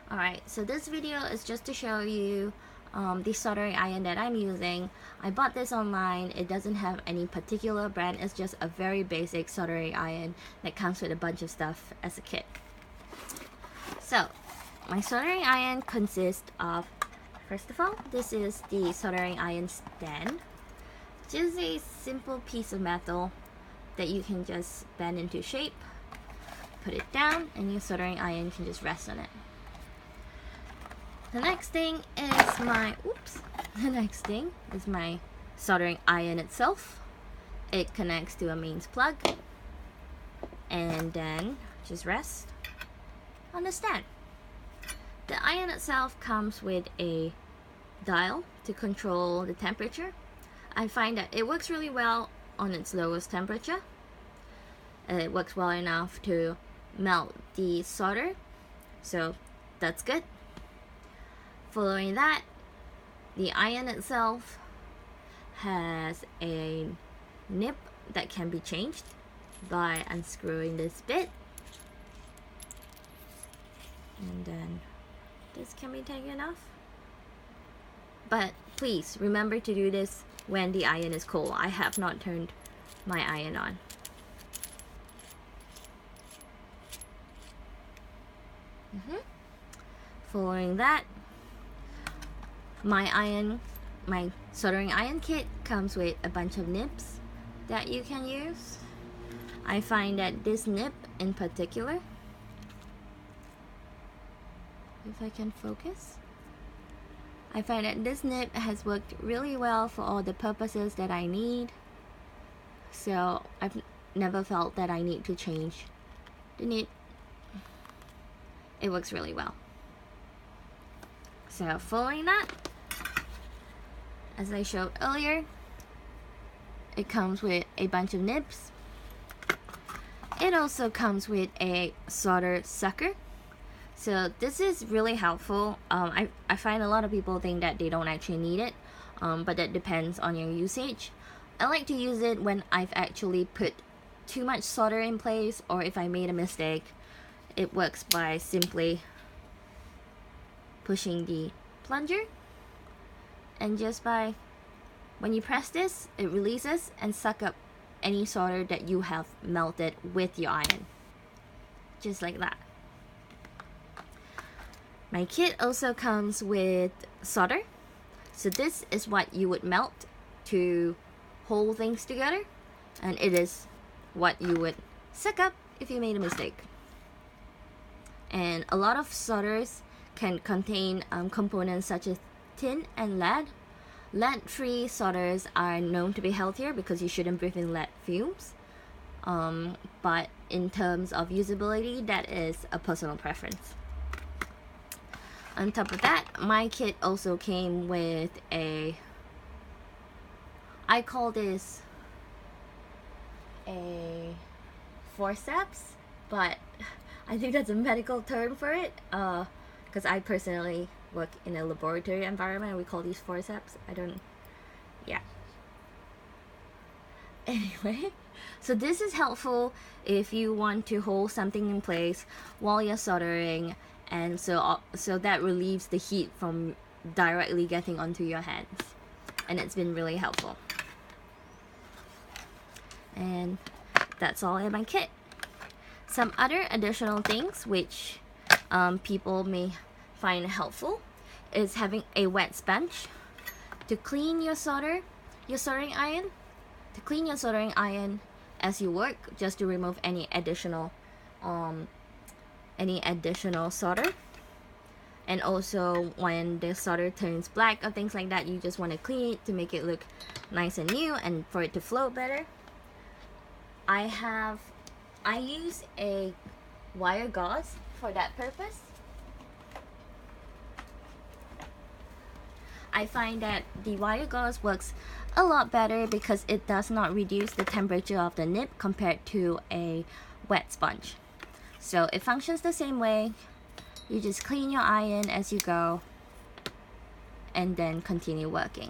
Alright, so this video is just to show you the soldering iron that I'm using. I bought this online. It doesn't have any particular brand. It's just a very basic soldering iron that comes with a bunch of stuff as a kit. So, my soldering iron consists of, first of all, this is the soldering iron stand. Just a simple piece of metal that you can just bend into shape, put it down, and your soldering iron can just rest on it. The next thing is my soldering iron itself. It connects to a mains plug and then just rest on the stand. The iron itself comes with a dial to control the temperature. I find that it works really well on its lowest temperature. It works well enough to melt the solder, so that's good. Following that, the iron itself has a nib that can be changed by unscrewing this bit, and then this can be taken off. But please remember to do this when the iron is cold. I have not turned my iron on. Following that, my soldering iron kit comes with a bunch of nibs that you can use. I find that this nib in particular, if I can focus, I find that this nib has worked really well for all the purposes that I need. So I've never felt that I need to change the nib. It works really well. So following that, as I showed earlier, it comes with a bunch of nibs. It also comes with a Soldering Sucker. So this is really helpful. I find a lot of people think that they don't actually need it, but that depends on your usage. I like to use it when I've actually put too much solder in place, or if I made a mistake. It works by simply pushing the plunger, and just by when you press this, it releases and suck up any solder that you have melted with your iron, just like that. My kit also comes with solder. So this is what you would melt to hold things together, and it is what you would suck up if you made a mistake. And a lot of solders can contain components such as tin and lead. Lead-free solders are known to be healthier because you shouldn't breathe in lead fumes. But in terms of usability, that is a personal preference. On top of that, my kit also came with I call this a forceps, but I think that's a medical term for it, because I personally work in a laboratory environment and we call these forceps. Anyway, so this is helpful if you want to hold something in place while you're soldering, and so that relieves the heat from directly getting onto your hands, and it's been really helpful. And that's all in my kit. Some other additional things which people may find helpful is having a wet sponge to clean your soldering iron. To clean your soldering iron as you work, just to remove any additional solder. And also when the solder turns black or things like that, you just want to clean it to make it look nice and new and for it to flow better. I use a wire gauze for that purpose. I find that the wire gauze works a lot better because it does not reduce the temperature of the nib compared to a wet sponge. So it functions the same way. You just clean your iron as you go and then continue working.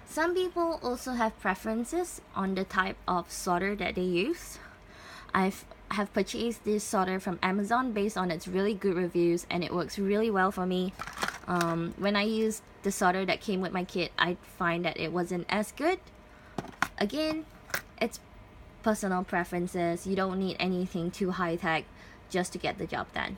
Some people also have preferences on the type of solder that they use. I have purchased this solder from Amazon based on its really good reviews, and it works really well for me. When I used the solder that came with my kit, I find that it wasn't as good. Again, it's personal preferences. You don't need anything too high-tech just to get the job done.